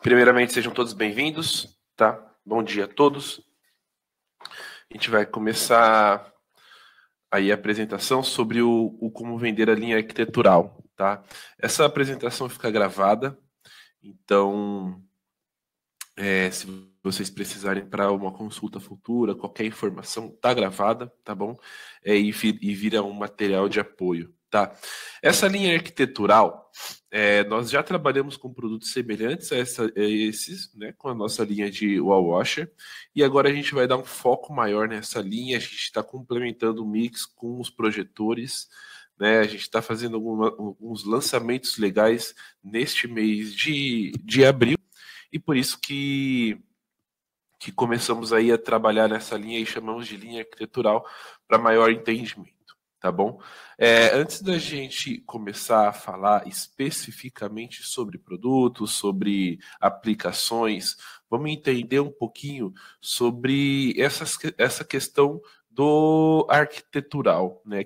Primeiramente, sejam todos bem-vindos, tá? Bom dia a todos. A gente vai começar aí a apresentação sobre o como vender a linha arquitetural, tá? Essa apresentação fica gravada, então, se vocês precisarem para uma consulta futura, qualquer informação, tá gravada, tá bom? E vira um material de apoio, tá? Essa linha arquitetural, nós já trabalhamos com produtos semelhantes a esses, né, com a nossa linha de wall washer, e agora a gente vai dar um foco maior nessa linha. A gente está complementando o mix com os projetores, né? A gente está fazendo alguns lançamentos legais neste mês de abril, e por isso que começamos aí a trabalhar nessa linha e chamamos de linha arquitetural para maior entendimento, tá bom? Antes da gente começar a falar especificamente sobre produtos, sobre aplicações, vamos entender um pouquinho sobre essa questão do arquitetural, né?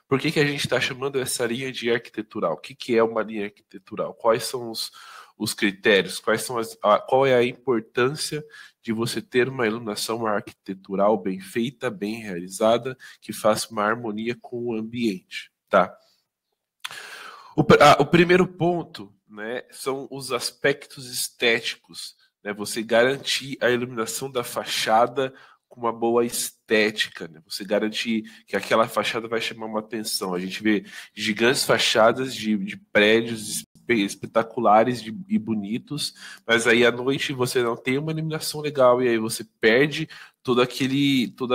Por que a gente está chamando essa linha de arquitetural? O que é uma linha arquitetural? Quais são os critérios? Qual é a importância de você ter uma iluminação arquitetural bem feita, bem realizada, que faça uma harmonia com o ambiente, tá? O primeiro ponto, né, são os aspectos estéticos, né? Você garantir a iluminação da fachada com uma boa estética, né? Você garantir que aquela fachada vai chamar uma atenção. A gente vê gigantes fachadas de prédios espetaculares e bonitos, mas aí à noite você não tem uma iluminação legal e aí você perde toda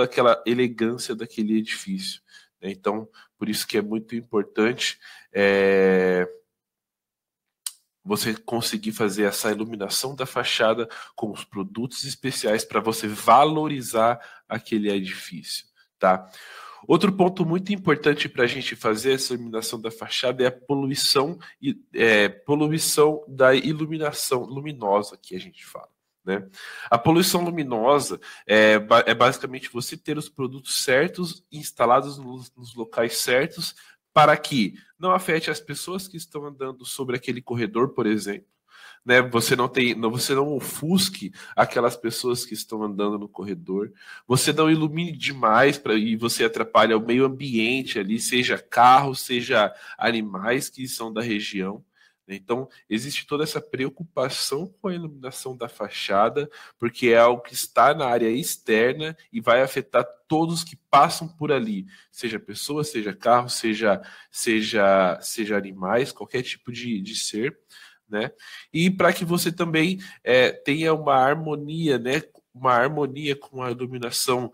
aquela elegância daquele edifício, né? Então, por isso que é muito importante você conseguir fazer essa iluminação da fachada com os produtos especiais para você valorizar aquele edifício, tá? Outro ponto muito importante para a gente fazer essa iluminação da fachada é a poluição da iluminação luminosa que a gente fala, né? A poluição luminosa é basicamente você ter os produtos certos instalados nos locais certos para que não afete as pessoas que estão andando sobre aquele corredor, por exemplo, né? Você não ofusque aquelas pessoas que estão andando no corredor, você não ilumine demais e você atrapalha o meio ambiente ali, seja carros, seja animais que são da região. Então, existe toda essa preocupação com a iluminação da fachada, porque é algo que está na área externa e vai afetar todos que passam por ali, seja pessoas, seja carros, seja animais, qualquer tipo de ser, né? E para que você também tenha uma harmonia, né? Uma harmonia com a iluminação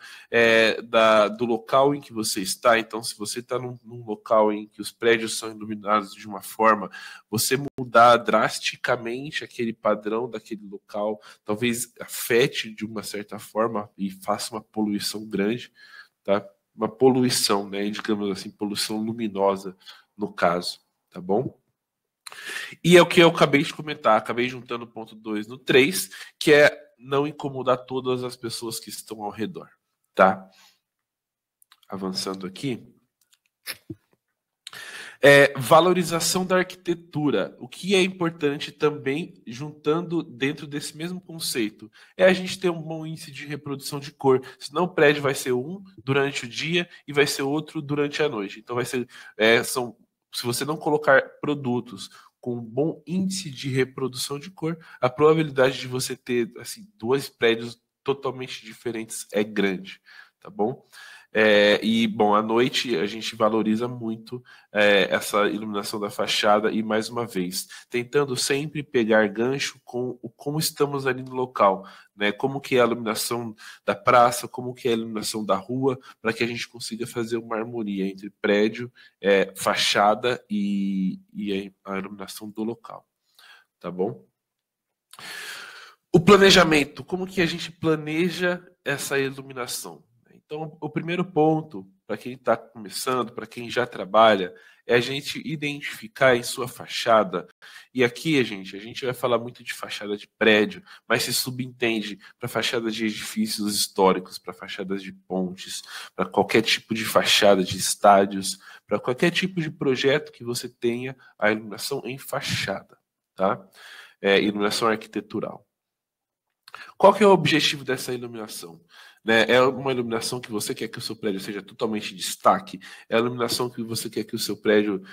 do local em que você está. Então, se você está num local em que os prédios são iluminados de uma forma, você mudar drasticamente aquele padrão daquele local, talvez afete de uma certa forma e faça uma poluição grande, tá? Uma poluição, né? Digamos assim, poluição luminosa no caso, tá bom? E é o que eu acabei de comentar, acabei juntando o ponto 2 no 3, que é não incomodar todas as pessoas que estão ao redor, tá? Avançando aqui. Valorização da arquitetura. O que é importante também, juntando dentro desse mesmo conceito, é a gente ter um bom índice de reprodução de cor. Senão o prédio vai ser um durante o dia e vai ser outro durante a noite. Então vai ser, se você não colocar produtos com um bom índice de reprodução de cor, a probabilidade de você ter assim, dois prédios totalmente diferentes é grande, tá bom? Bom, à noite a gente valoriza muito essa iluminação da fachada e, mais uma vez, tentando sempre pegar gancho com como estamos ali no local, né? Como que é a iluminação da praça, como que é a iluminação da rua, para que a gente consiga fazer uma harmonia entre prédio, fachada e a iluminação do local, tá bom? O planejamento, como que a gente planeja essa iluminação? Então, o primeiro ponto, para quem está começando, para quem já trabalha, é a gente identificar em sua fachada. E aqui, a gente vai falar muito de fachada de prédio, mas se subentende para fachadas de edifícios históricos, para fachadas de pontes, para qualquer tipo de fachada de estádios, para qualquer tipo de projeto que você tenha a iluminação em fachada, tá? iluminação arquitetural. Qual que é o objetivo dessa iluminação? Né? É uma iluminação que você quer que o seu prédio seja totalmente destaque? É a iluminação que você quer que o seu prédio,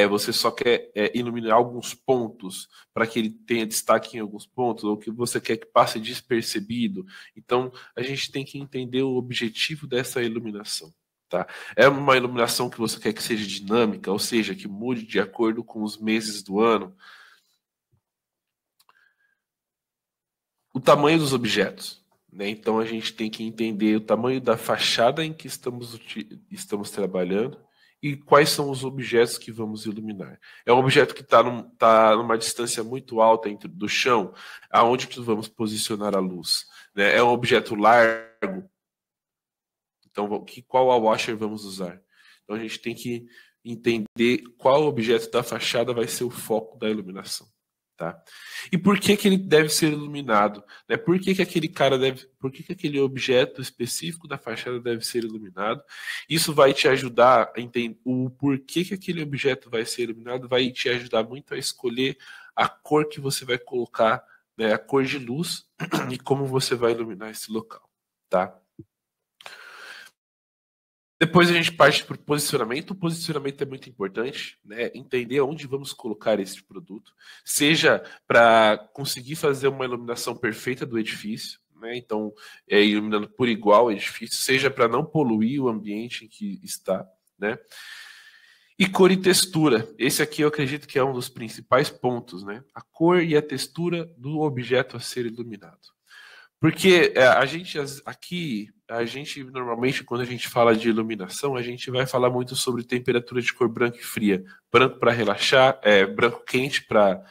você só quer iluminar alguns pontos para que ele tenha destaque em alguns pontos, ou que você quer que passe despercebido? Então, a gente tem que entender o objetivo dessa iluminação. Tá? É uma iluminação que você quer que seja dinâmica, ou seja, que mude de acordo com os meses do ano. O tamanho dos objetos. Né? Então, a gente tem que entender o tamanho da fachada em que estamos trabalhando e quais são os objetos que vamos iluminar. É um objeto que está numa distância muito alta do chão, aonde que vamos posicionar a luz. Né? É um objeto largo, então qual wall washer vamos usar? Então, a gente tem que entender qual objeto da fachada vai ser o foco da iluminação. Tá? E por que ele deve ser iluminado? Né? Por que aquele objeto específico da fachada deve ser iluminado? Isso vai te ajudar a entender o porquê que aquele objeto vai ser iluminado, vai te ajudar muito a escolher a cor que você vai colocar, né? A cor de luz e como você vai iluminar esse local. Tá? Depois a gente parte para o posicionamento. O posicionamento é muito importante, né? Entender onde vamos colocar esse produto, seja para conseguir fazer uma iluminação perfeita do edifício, né? Então, iluminando por igual o edifício, seja para não poluir o ambiente em que está, né? E cor e textura. Esse aqui eu acredito que é um dos principais pontos, né? A cor e a textura do objeto a ser iluminado. Porque a gente normalmente, quando a gente fala de iluminação, a gente vai falar muito sobre temperatura de cor branca e fria. Branco para relaxar, branco quente para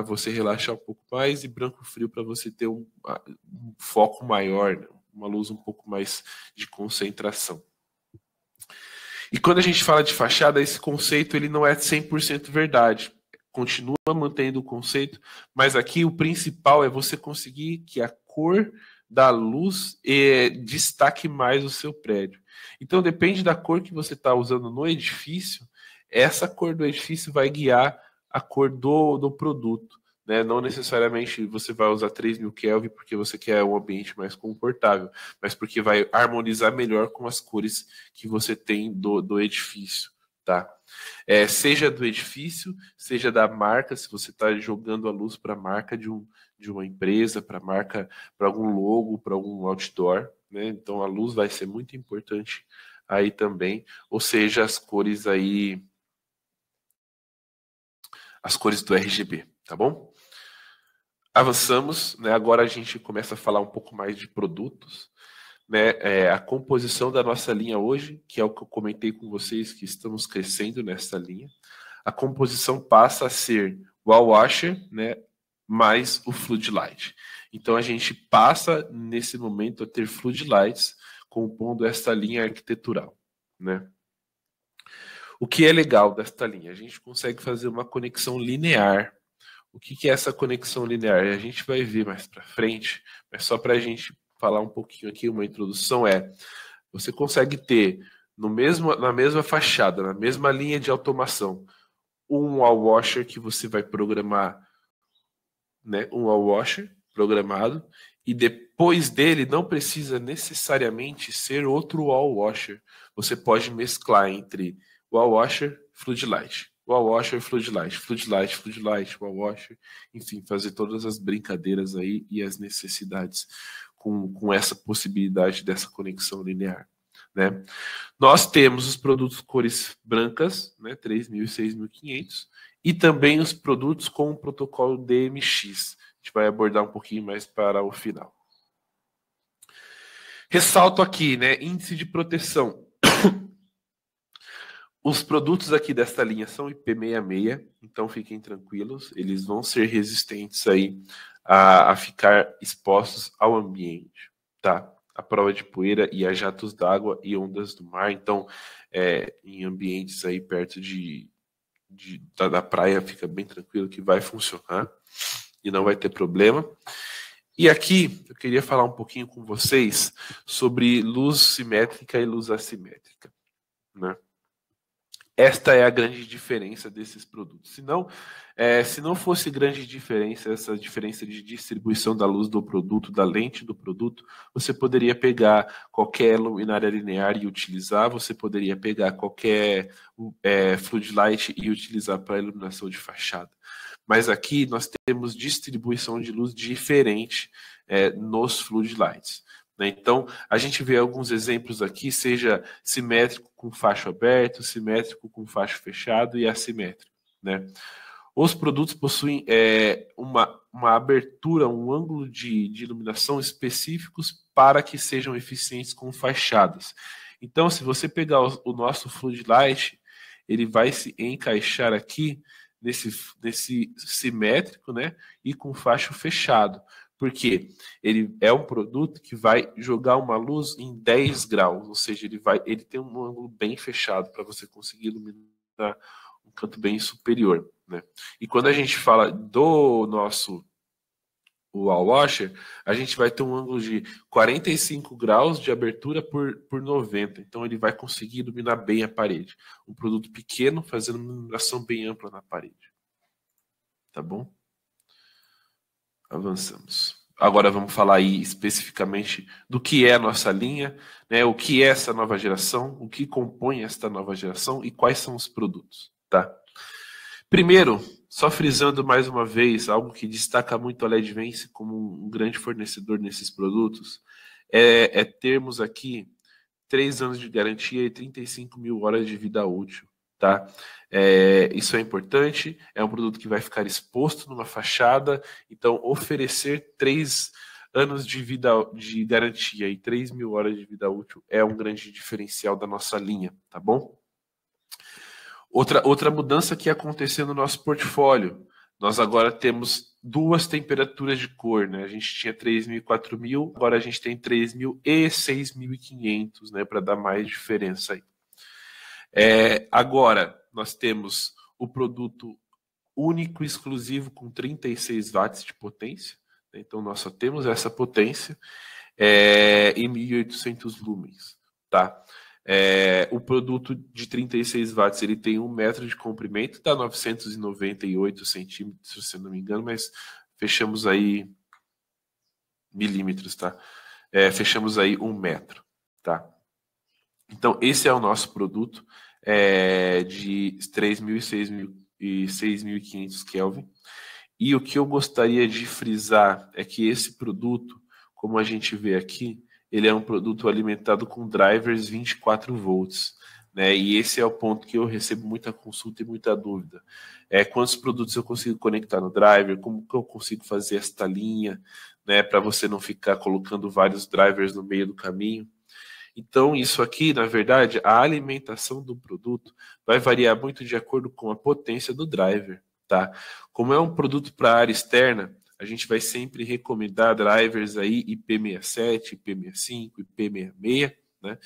você relaxar um pouco mais, e branco frio para você ter um foco maior, né? Uma luz um pouco mais de concentração. E quando a gente fala de fachada, esse conceito ele não é 100% verdade. Continua mantendo o conceito, mas aqui o principal é você conseguir que a cor da luz destaque mais o seu prédio. Então, depende da cor que você está usando no edifício, essa cor do edifício vai guiar a cor do produto. Né? Não necessariamente você vai usar 3.000 Kelvin porque você quer um ambiente mais confortável, mas porque vai harmonizar melhor com as cores que você tem do edifício. Tá? Seja do edifício, seja da marca, se você está jogando a luz para a marca de uma empresa, para marca, para algum logo, para algum outdoor, né? Então a luz vai ser muito importante aí também, ou seja, as cores do RGB, tá bom? Avançamos, né? Agora a gente começa a falar um pouco mais de produtos. Né, a composição da nossa linha hoje, que é o que eu comentei com vocês, que estamos crescendo nessa linha, a composição passa a ser wall washer, né, mais o floodlight. Então a gente passa nesse momento a ter floodlights compondo esta linha arquitetural, né? O que é legal desta linha? A gente consegue fazer uma conexão linear. O que é essa conexão linear? A gente vai ver mais para frente, mas só para a gente falar um pouquinho aqui, uma introdução você consegue ter na mesma fachada, na mesma linha de automação, um wall washer que você vai programar, né, um wall washer programado, e depois dele não precisa necessariamente ser outro wall washer. Você pode mesclar entre wall washer, floodlight, wall washer, floodlight, floodlight, floodlight, wall washer, enfim, fazer todas as brincadeiras aí e as necessidades com essa possibilidade dessa conexão linear. Né? Nós temos os produtos cores brancas, né, 3.000 e 6.500, e também os produtos com o protocolo DMX. A gente vai abordar um pouquinho mais para o final. Ressalto aqui, né, índice de proteção. Os produtos aqui desta linha são IP66, então fiquem tranquilos, eles vão ser resistentes aí a ficar expostos ao ambiente, tá? A prova de poeira e a jatos d'água e ondas do mar. Então, em ambientes aí perto da praia, fica bem tranquilo que vai funcionar e não vai ter problema. E aqui eu queria falar um pouquinho com vocês sobre luz simétrica e luz assimétrica, né? Esta é a grande diferença desses produtos. Se não fosse grande diferença, essa diferença de distribuição da luz do produto, da lente do produto, você poderia pegar qualquer luminária linear e utilizar, você poderia pegar qualquer floodlight e utilizar para iluminação de fachada. Mas aqui nós temos distribuição de luz diferente nos floodlights. Então, a gente vê alguns exemplos aqui, seja simétrico com facho aberto, simétrico com facho fechado e assimétrico, né? Os produtos possuem uma abertura, um ângulo de iluminação específicos para que sejam eficientes com fachadas. Então, se você pegar o nosso floodlight, ele vai se encaixar aqui nesse simétrico, né? E com facho fechado. Porque ele é um produto que vai jogar uma luz em 10 graus, ou seja, ele tem um ângulo bem fechado para você conseguir iluminar um canto bem superior, né? E quando a gente fala do nosso wall washer, a gente vai ter um ângulo de 45 graus de abertura por 90, então ele vai conseguir iluminar bem a parede. Um produto pequeno fazendo uma iluminação bem ampla na parede. Tá bom? Avançamos. Agora vamos falar aí especificamente do que é a nossa linha, né? O que é essa nova geração, o que compõe esta nova geração e quais são os produtos, tá? Primeiro, só frisando mais uma vez, algo que destaca muito a LEDVence como um grande fornecedor nesses produtos, é termos aqui 3 anos de garantia e 35 mil horas de vida útil. Tá? Isso é importante, é um produto que vai ficar exposto numa fachada, então oferecer 3 anos de vida de garantia e 3 mil horas de vida útil é um grande diferencial da nossa linha, tá bom? Outra mudança que aconteceu no nosso portfólio, nós agora temos 2 temperaturas de cor, né? A gente tinha 3.000 e 4.000, agora a gente tem 3.000 e 6.500, né? Para dar mais diferença aí. Agora, nós temos o produto único, exclusivo, com 36 watts de potência. Né? Então, nós só temos essa potência em 1.800 lumens. Tá? O produto de 36 watts ele tem 1 metro de comprimento, dá 998 centímetros, se eu não me engano, mas fechamos aí milímetros, tá? Fechamos aí 1 metro, tá? Então, esse é o nosso produto de 3.000 e 6.500 Kelvin. E o que eu gostaria de frisar é que esse produto, como a gente vê aqui, ele é um produto alimentado com drivers 24 volts. Né? E esse é o ponto que eu recebo muita consulta e muita dúvida. Quantos produtos eu consigo conectar no driver? Como que eu consigo fazer esta linha? Né? Para você não ficar colocando vários drivers no meio do caminho. Então, isso aqui, na verdade, a alimentação do produto vai variar muito de acordo com a potência do driver, tá? Como é um produto para área externa, a gente vai sempre recomendar drivers aí IP67, IP65, IP66, né?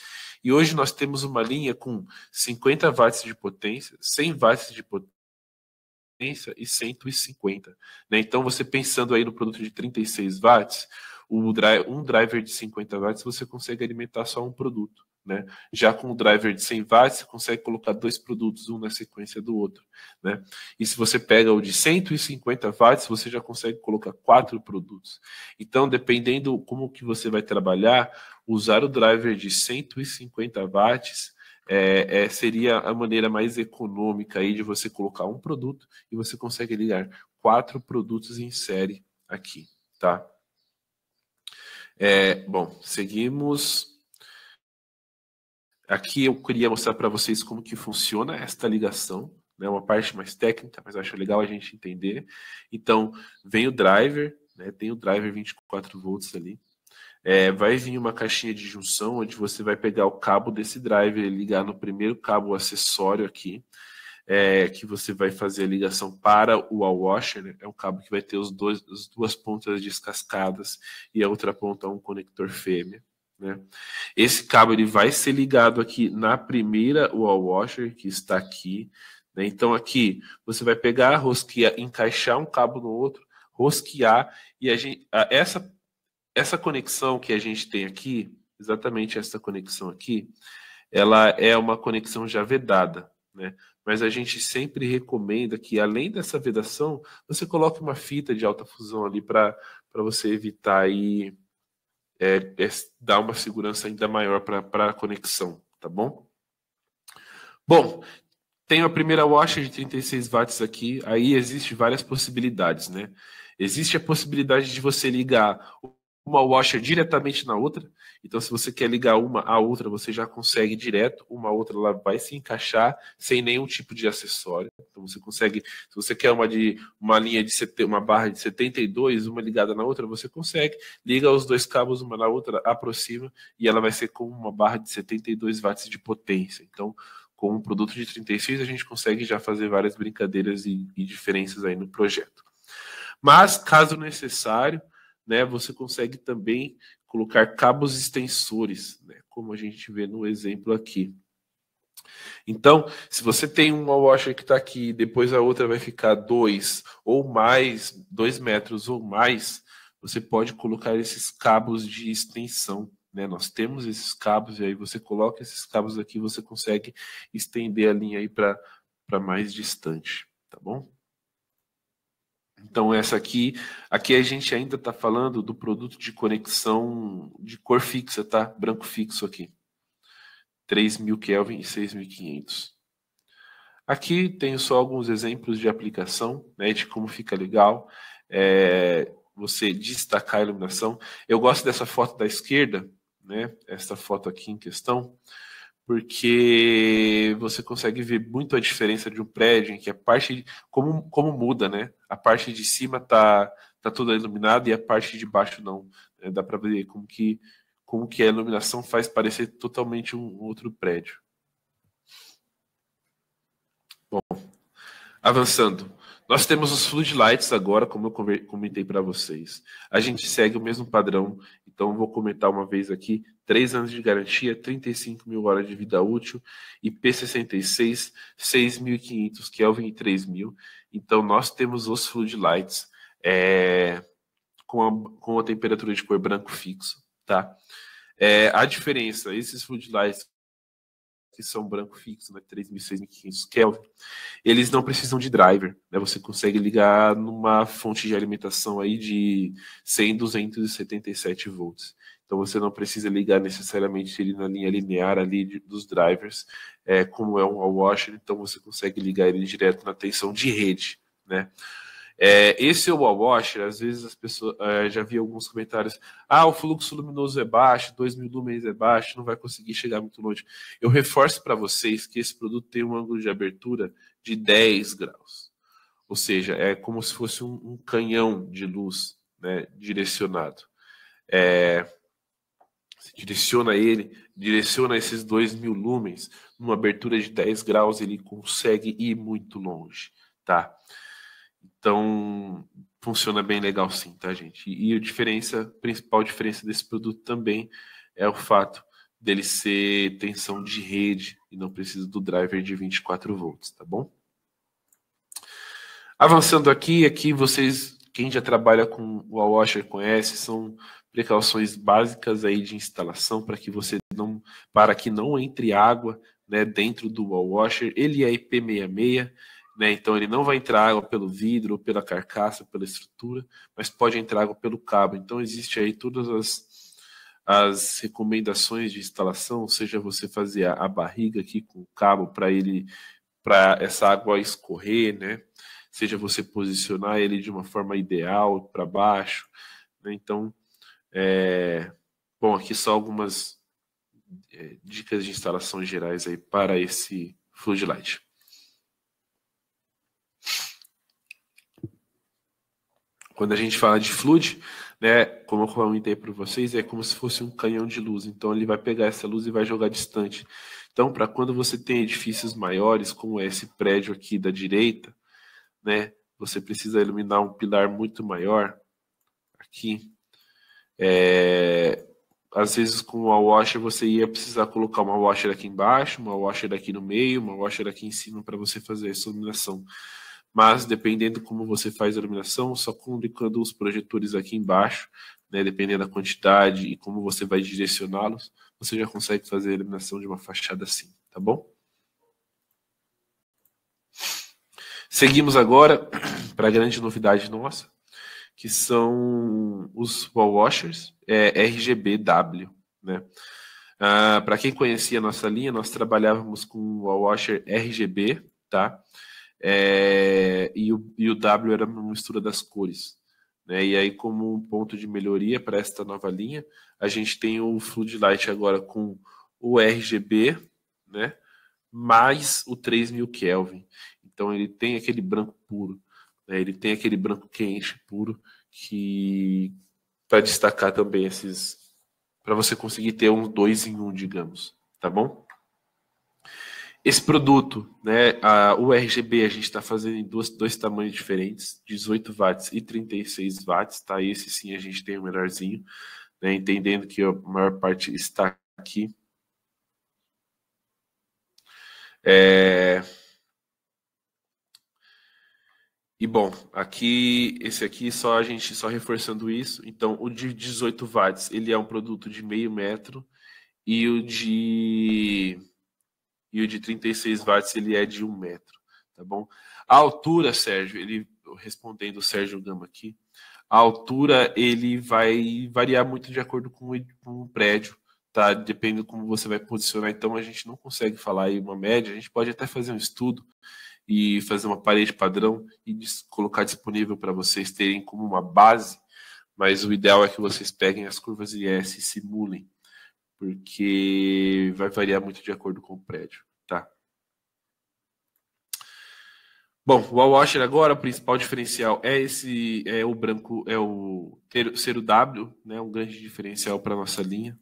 E hoje nós temos uma linha com 50 watts de potência, 100 watts de potência e 150, né? Então, você pensando aí no produto de 36 watts, um driver de 50 watts você consegue alimentar só um produto, né? Já com o driver de 100 watts, você consegue colocar 2 produtos, um na sequência do outro, né? E se você pega o de 150 watts, você já consegue colocar 4 produtos. Então, dependendo como que você vai trabalhar, usar o driver de 150 watts seria a maneira mais econômica aí de você colocar um produto e você consegue ligar 4 produtos em série aqui, tá? Bom, seguimos. Aqui eu queria mostrar para vocês como que funciona esta ligação, né? Uma parte mais técnica, mas acho legal a gente entender. Então, vem o driver, né? Tem o driver 24 volts ali. Vai vir uma caixinha de junção, onde você vai pegar o cabo desse driver e ligar no primeiro cabo acessório aqui, que você vai fazer a ligação para o wall washer, né? É um cabo que vai ter as 2 pontas descascadas e a outra ponta um conector fêmea. Né? Esse cabo ele vai ser ligado aqui na primeira wall washer, que está aqui. Né? Então aqui você vai pegar, rosquear, encaixar um cabo no outro, rosquear, e essa conexão que a gente tem aqui, exatamente essa conexão aqui, ela é uma conexão já vedada. né? Mas a gente sempre recomenda que, além dessa vedação, você coloque uma fita de alta fusão ali para você evitar aí, dar uma segurança ainda maior para a conexão, tá bom? Bom, tenho a primeira washer de 36 watts aqui, aí existe várias possibilidades, né? Existe a possibilidade de você ligar uma washer diretamente na outra. Então, se você quer ligar uma à outra, você já consegue direto. Uma à outra, ela vai se encaixar sem nenhum tipo de acessório. Então, você consegue, se você quer uma linha de uma barra de 72, uma ligada na outra, você consegue. Liga os dois cabos uma na outra, aproxima, e ela vai ser com uma barra de 72 watts de potência. Então, com um produto de 36, a gente consegue já fazer várias brincadeiras e diferenças aí no projeto. Mas, caso necessário, né, você consegue também colocar cabos extensores, né, como a gente vê no exemplo aqui. Então, se você tem uma washer que está aqui, depois a outra vai ficar 2 ou mais, 2 metros ou mais, você pode colocar esses cabos de extensão, né? Nós temos esses cabos, e aí você coloca esses cabos aqui, você consegue estender a linha aí para mais distante, tá bom? Então, essa aqui a gente ainda está falando do produto de conexão de cor fixa, tá? Branco fixo aqui. 3.000 Kelvin e 6.500. Aqui tenho só alguns exemplos de aplicação, né, de como fica legal você destacar a iluminação. Eu gosto dessa foto da esquerda, né, essa foto aqui em questão, porque você consegue ver muito a diferença de um prédio em que a parte, como muda, né? A parte de cima tá toda iluminada e a parte de baixo não. Né? Dá para ver como que a iluminação faz parecer totalmente um outro prédio. Bom, avançando. Nós temos os floodlights agora, como eu comentei para vocês. A gente segue o mesmo padrão, então vou comentar uma vez aqui. 3 anos de garantia, 35.000 horas de vida útil, IP66, 6.500 Kelvin e 3.000. Então nós temos os floodlights com a temperatura de cor branco fixo, tá? A diferença, esses floodlights que são branco fixo, né, 3.000, 6.500 Kelvin, eles não precisam de driver, né? Você consegue ligar numa fonte de alimentação aí de 100, 277 volts. Então você não precisa ligar necessariamente ele na linha linear ali dos drivers, como é um wall washer, então você consegue ligar ele direto na tensão de rede, né? Esse wall washer, às vezes as pessoas, já vi alguns comentários, o fluxo luminoso é baixo, 2.000 lumens é baixo, não vai conseguir chegar muito longe. Eu reforço para vocês que esse produto tem um ângulo de abertura de 10 graus. Ou seja, é como se fosse um canhão de luz, né, direcionado. Você direciona esses 2.000 lumens, numa abertura de 10 graus, ele consegue ir muito longe, tá? Então, funciona bem legal sim, tá, gente? E a principal diferença desse produto também é o fato dele ser tensão de rede e não precisa do driver de 24 volts, tá bom? Avançando aqui vocês, quem já trabalha com o wall washer conhece, são precauções básicas aí de instalação para que não entre água, né, dentro do wall washer. Ele é IP66, né, então ele não vai entrar água pelo vidro, pela carcaça, pela estrutura, mas pode entrar água pelo cabo. Então existe aí todas as recomendações de instalação, seja você fazer a barriga aqui com o cabo para essa água escorrer, né? Seja você posicionar ele de uma forma ideal para baixo, né? Então, bom, aqui só algumas dicas de instalação gerais aí para esse floodlight. Quando a gente fala de flood, né, como eu comentei para vocês, é como se fosse um canhão de luz. Então ele vai pegar essa luz e vai jogar distante. Então, para quando você tem edifícios maiores, como esse prédio aqui da direita, né, você precisa iluminar um pilar muito maior aqui. Às vezes com uma washer você ia precisar colocar uma washer aqui embaixo, uma washer aqui no meio, uma washer aqui em cima para você fazer essa iluminação. Mas dependendo como você faz a iluminação, só colocando os projetores aqui embaixo, né, dependendo da quantidade e como você vai direcioná-los, você já consegue fazer a iluminação de uma fachada assim, tá bom? Seguimos agora para a grande novidade nossa, que são os wall washers RGBW, né? Para quem conhecia a nossa linha, nós trabalhávamos com o wall washer RGB, tá? E o W era uma mistura das cores, né? E aí, como um ponto de melhoria para esta nova linha, a gente tem o Floodlight agora com o RGB, né? Mais o 3000 Kelvin. Então ele tem aquele branco puro, né? Ele tem aquele branco quente puro, que para destacar também esses, para você conseguir ter um 2 em 1, digamos, tá bom? Esse produto, né, o RGB a gente está fazendo em dois tamanhos diferentes, 18 watts e 36 watts, tá? Esse sim a gente tem o menorzinho, né, entendendo que a maior parte está aqui. E bom, aqui, esse aqui, a gente só reforçando isso. Então, o de 18 watts, ele é um produto de meio metro, e o de 36 watts, ele é de 1 metro, tá bom? A altura, Sérgio, respondendo o Sérgio Gama aqui, a altura, ele vai variar muito de acordo com o prédio, tá? Depende de como você vai posicionar. Então, a gente não consegue falar aí uma média. A gente pode até fazer um estudo e fazer uma parede padrão e colocar disponível para vocês terem como uma base, mas o ideal é que vocês peguem as curvas IS e simulem, porque vai variar muito de acordo com o prédio, tá? Bom, o wall washer agora, o principal diferencial é o branco, ser o W, né, um grande diferencial para nossa linha.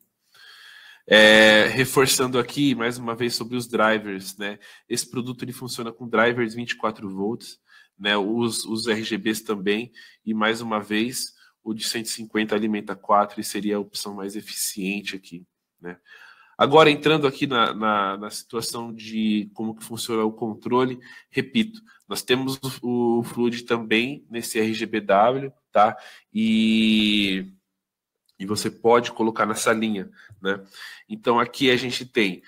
Reforçando aqui, mais uma vez, sobre os drivers, né? Esse produto ele funciona com drivers 24 volts, né? Os RGBs também, e mais uma vez, o de 150 alimenta 4 e seria a opção mais eficiente aqui, né? Agora, entrando aqui na situação de como que funciona o controle, repito, nós temos o Fluid também nesse RGBW, tá? E você pode colocar nessa linha, né? Então aqui a gente tem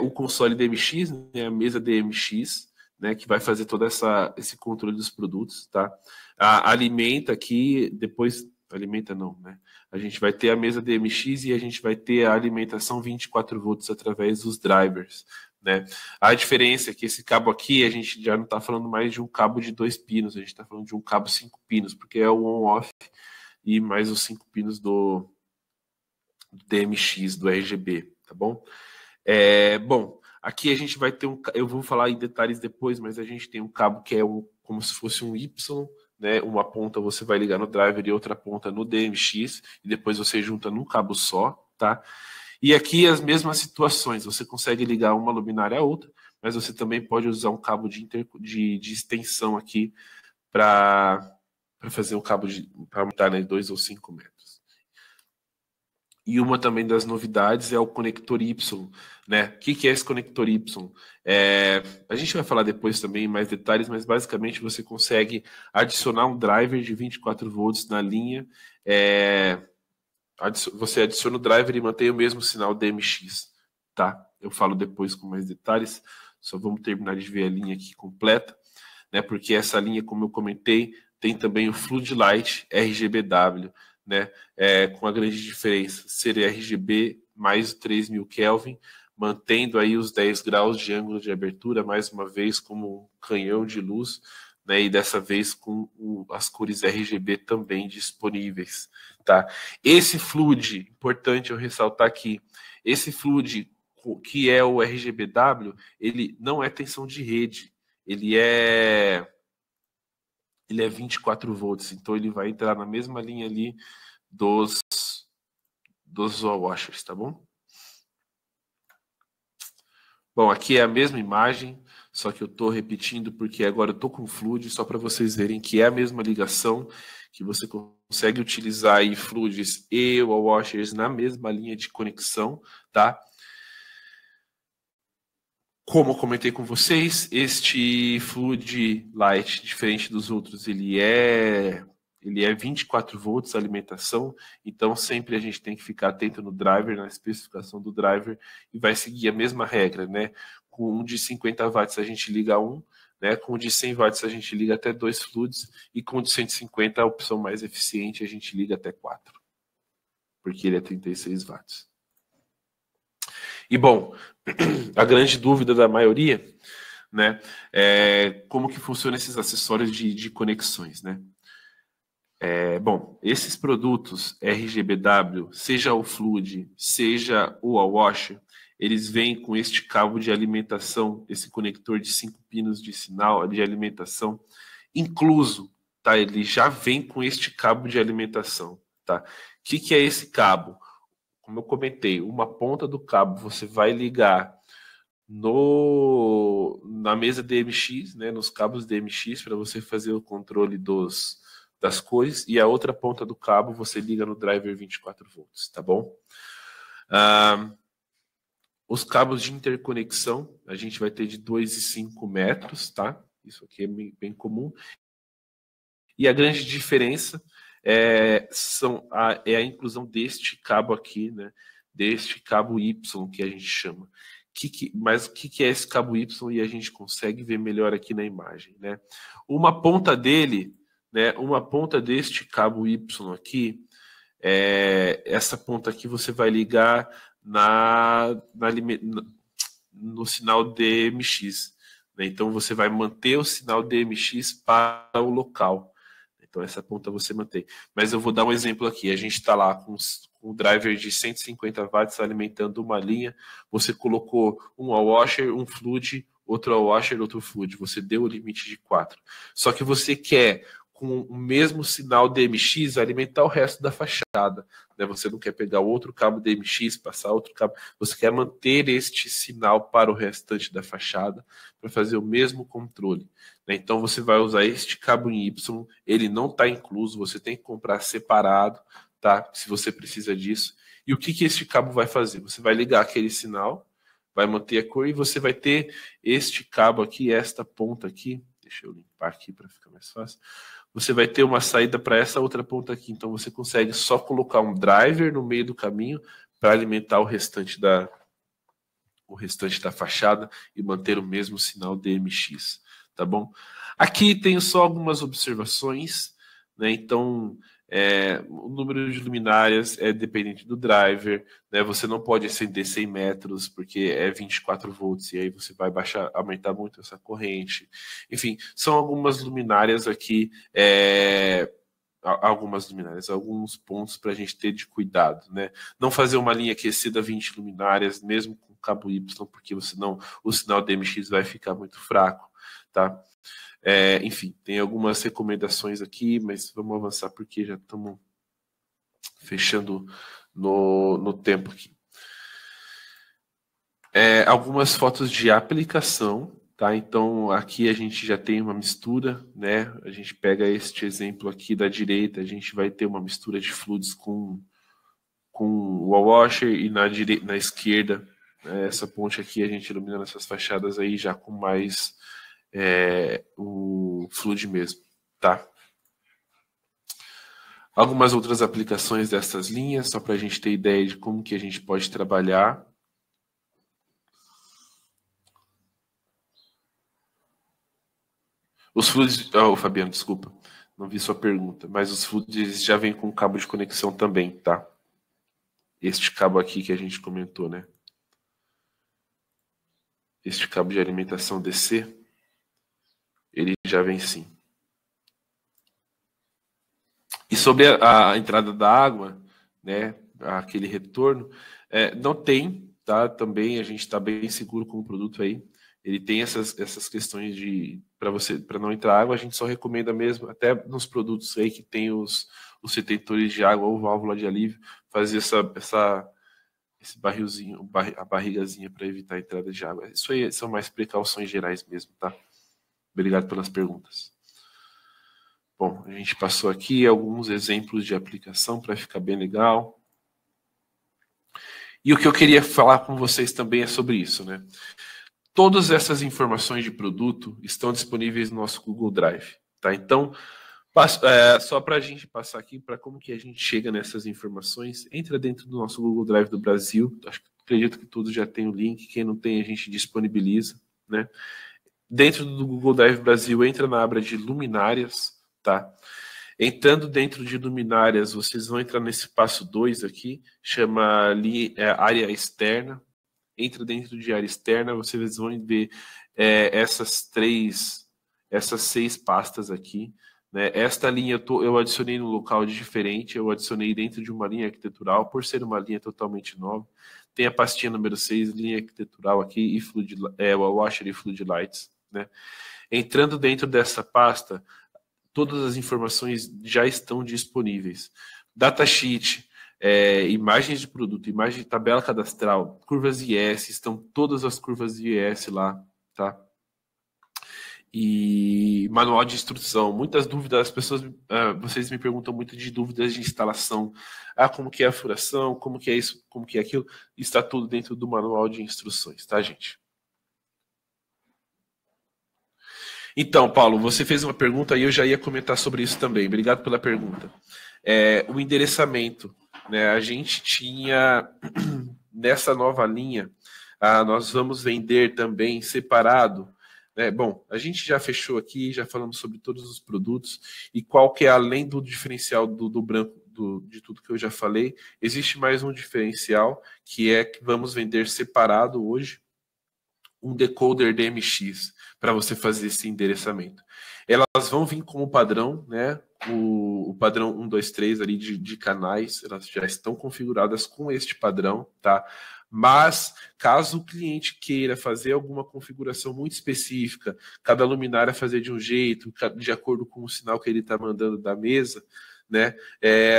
o console DMX, né, a mesa DMX, né, que vai fazer todo esse controle dos produtos, tá? Alimenta aqui, depois alimenta não, né? A gente vai ter a mesa DMX e a gente vai ter a alimentação 24 volts através dos drivers, né? A diferença é que esse cabo aqui, a gente já não está falando mais de um cabo de 2 pinos, a gente está falando de um cabo 5 pinos, porque é o on-off e mais os 5 pinos do DMX, do RGB, tá bom? Bom, aqui a gente vai ter eu vou falar em detalhes depois, mas a gente tem um cabo que é como se fosse um Y, né? Uma ponta você vai ligar no driver e outra ponta no DMX, e depois você junta num cabo só, tá? E aqui as mesmas situações, você consegue ligar uma luminária a outra, mas você também pode usar um cabo de extensão aqui para fazer um cabo para aumentar, né, 2 ou 5 metros. E uma também das novidades é o conector Y, né? O que é esse conector Y? A gente vai falar depois também em mais detalhes, mas basicamente você consegue adicionar um driver de 24 volts na linha. Você adiciona o driver e mantém o mesmo sinal DMX, tá? Eu falo depois com mais detalhes. Só vamos terminar de ver a linha aqui completa, né? Porque essa linha, como eu comentei, tem também o Floodlight RGBW, né? Com a grande diferença ser RGB mais 3000 Kelvin, mantendo aí os 10 graus de ângulo de abertura, mais uma vez como um canhão de luz, né? E dessa vez com as cores RGB também disponíveis, tá? Esse Flood, importante eu ressaltar aqui, esse Flood, que é o RGBW, ele não é tensão de rede, ele é 24 volts, então ele vai entrar na mesma linha ali dos wall washers, tá bom? Bom, aqui é a mesma imagem, só que eu estou repetindo porque agora eu estou com Flood, só para vocês verem que é a mesma ligação, que você consegue utilizar aí Floods e wall washers na mesma linha de conexão, tá? Como eu comentei com vocês, este Floodlight, diferente dos outros, ele é 24 volts a alimentação, então sempre a gente tem que ficar atento no driver, na especificação do driver, e vai seguir a mesma regra, né? Com um de 50 watts a gente liga um, né? Com o de 100 watts a gente liga até 2 fluids, e com o de 150 a opção mais eficiente a gente liga até 4, porque ele é 36 watts. E bom, a grande dúvida da maioria, né, é como que funcionam esses acessórios de conexões, né? Bom, esses produtos RGBW, seja o Fluid, seja o Washer, eles vêm com este cabo de alimentação, esse conector de 5 pinos de sinal de alimentação incluso, tá? Ele já vem com este cabo de alimentação, tá? O que é esse cabo? Como eu comentei, uma ponta do cabo você vai ligar na mesa DMX, né, nos cabos DMX, para você fazer o controle das cores, e a outra ponta do cabo você liga no driver 24 volts, tá bom? Os cabos de interconexão, a gente vai ter de 2 e 5 metros, tá? Isso aqui é bem comum. E a grande diferença é a inclusão deste cabo aqui, né? Deste cabo Y, que a gente chama. Mas o que é esse cabo Y? E a gente consegue ver melhor aqui na imagem, né? Uma ponta dele, né? Uma ponta deste cabo Y aqui, essa ponta aqui você vai ligar no sinal DMX, né? Então você vai manter o sinal DMX para o local. Então essa ponta você mantém. Mas eu vou dar um exemplo aqui. A gente está lá com um driver de 150 watts alimentando uma linha. Você colocou um washer, um fluid, outro washer, outro fluid. Você deu o limite de 4. Só que você quer, com o mesmo sinal DMX, alimentar o resto da fachada, né? Você não quer pegar outro cabo DMX, passar outro cabo. Você quer manter este sinal para o restante da fachada para fazer o mesmo controle, né? Então você vai usar este cabo em Y, ele não está incluso, você tem que comprar separado, tá? Se você precisa disso. E o que este cabo vai fazer? Você vai ligar aquele sinal, vai manter a cor, e você vai ter este cabo aqui, esta ponta aqui. Deixa eu limpar aqui para ficar mais fácil. Você vai ter uma saída para essa outra ponta aqui. Então você consegue só colocar um driver no meio do caminho para alimentar o restante da fachada e manter o mesmo sinal DMX, tá bom? Aqui tenho só algumas observações, né? Então, o número de luminárias é dependente do driver, né? Você não pode acender 100 metros porque é 24 volts e aí você vai aumentar muito essa corrente. Enfim, são algumas luminárias aqui, alguns pontos para a gente ter de cuidado, né? Não fazer uma linha aquecida 20 luminárias, mesmo com cabo Y, porque senão o sinal DMX vai ficar muito fraco, tá? Enfim, tem algumas recomendações aqui, mas vamos avançar porque já estamos fechando no tempo aqui. Algumas fotos de aplicação, tá? Então aqui a gente já tem uma mistura, né? A gente pega este exemplo aqui da direita, a gente vai ter uma mistura de fluids com o washer, e na esquerda, essa ponte aqui, a gente iluminando essas fachadas aí já com mais o fluid mesmo, tá? Algumas outras aplicações dessas linhas, só para a gente ter ideia de como que a gente pode trabalhar. Os fluids... Fabiano, desculpa, não vi sua pergunta, mas os fluids já vêm com cabo de conexão também, tá? Este cabo aqui que a gente comentou, né? Este cabo de alimentação DC, ele já vem sim. E sobre a entrada da água, né, aquele retorno, não tem, tá? Também a gente está bem seguro com o produto aí. Ele tem essas questões para não entrar água, a gente só recomenda mesmo, até nos produtos aí que tem os retentores de água ou válvula de alívio, fazer esse barrilzinho, a barrigazinha para evitar a entrada de água. Isso aí são mais precauções gerais mesmo, tá? Obrigado pelas perguntas. Bom, a gente passou aqui alguns exemplos de aplicação para ficar bem legal. E o que eu queria falar com vocês também é sobre isso, né? Todas essas informações de produto estão disponíveis no nosso Google Drive, tá? Então, só para a gente passar aqui para como que a gente chega nessas informações, entra dentro do nosso Google Drive do Brasil. Acredito que todos já têm o link. Quem não tem, a gente disponibiliza, né? Dentro do Google Drive Brasil, entra na aba de luminárias, tá? Entrando dentro de luminárias, vocês vão entrar nesse passo 2 aqui, chama ali área externa. Entra dentro de área externa, vocês vão ver essas 6 pastas aqui. Né? Esta linha eu adicionei no local diferente, eu adicionei dentro de uma linha arquitetural, por ser uma linha totalmente nova. Tem a pastinha número 6, linha arquitetural aqui, e o Washer e Fluid Lights. Né? Entrando dentro dessa pasta, todas as informações já estão disponíveis. Datasheet, imagens de produto, imagem de tabela cadastral, curvas IS, estão todas as curvas IS lá, tá? E manual de instrução. Muitas dúvidas, as pessoas, vocês me perguntam muito de dúvidas de instalação. Como que é a furação, como que é isso, como que é aquilo. Está tudo dentro do manual de instruções, tá, gente? Então, Paulo, você fez uma pergunta e eu já ia comentar sobre isso também. Obrigado pela pergunta. O endereçamento, né? A gente tinha, nessa nova linha, nós vamos vender também separado. Né? Bom, a gente já fechou aqui, já falamos sobre todos os produtos e qual que é, além do diferencial do branco, de tudo que eu já falei, existe mais um diferencial, que é que vamos vender separado hoje um decoder DMX para você fazer esse endereçamento. Elas vão vir como padrão, né? O padrão 1, 2, 3 ali de canais, elas já estão configuradas com este padrão, tá? Mas, caso o cliente queira fazer alguma configuração muito específica, cada luminária fazer de um jeito, de acordo com o sinal que ele está mandando da mesa, né?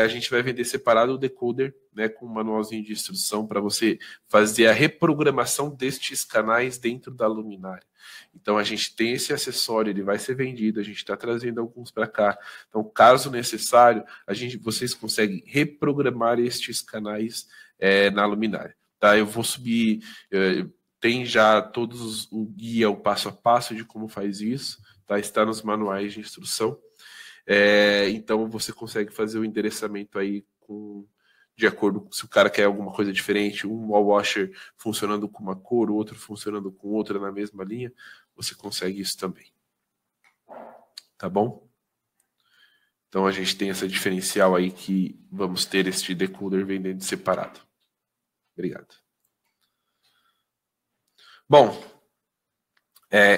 A gente vai vender separado o decoder, né, com um manualzinho de instrução para você fazer a reprogramação destes canais dentro da luminária. Então a gente tem esse acessório, ele vai ser vendido, a gente está trazendo alguns para cá. Então, caso necessário, vocês conseguem reprogramar estes canais na luminária. Tá? Eu vou subir, tem já todos o guia, o passo a passo de como faz isso, tá? Está nos manuais de instrução. Então você consegue fazer o endereçamento aí de acordo com se o cara quer alguma coisa diferente, um wall washer funcionando com uma cor, o outro funcionando com outra na mesma linha, você consegue isso também. Tá bom? Então a gente tem essa diferencial aí que vamos ter este decoder vendendo separado. Obrigado. Bom,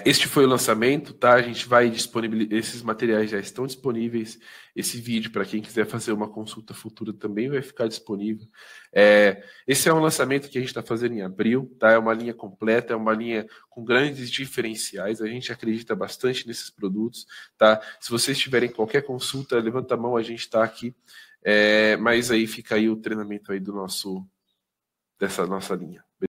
este foi o lançamento, tá? A gente vai disponibilizar, esses materiais já estão disponíveis. Esse vídeo, para quem quiser fazer uma consulta futura, também vai ficar disponível. Esse é um lançamento que a gente está fazendo em abril, tá? É uma linha completa, é uma linha com grandes diferenciais. A gente acredita bastante nesses produtos, tá? Se vocês tiverem qualquer consulta, levanta a mão, a gente está aqui. Mas aí fica aí o treinamento aí dessa nossa linha.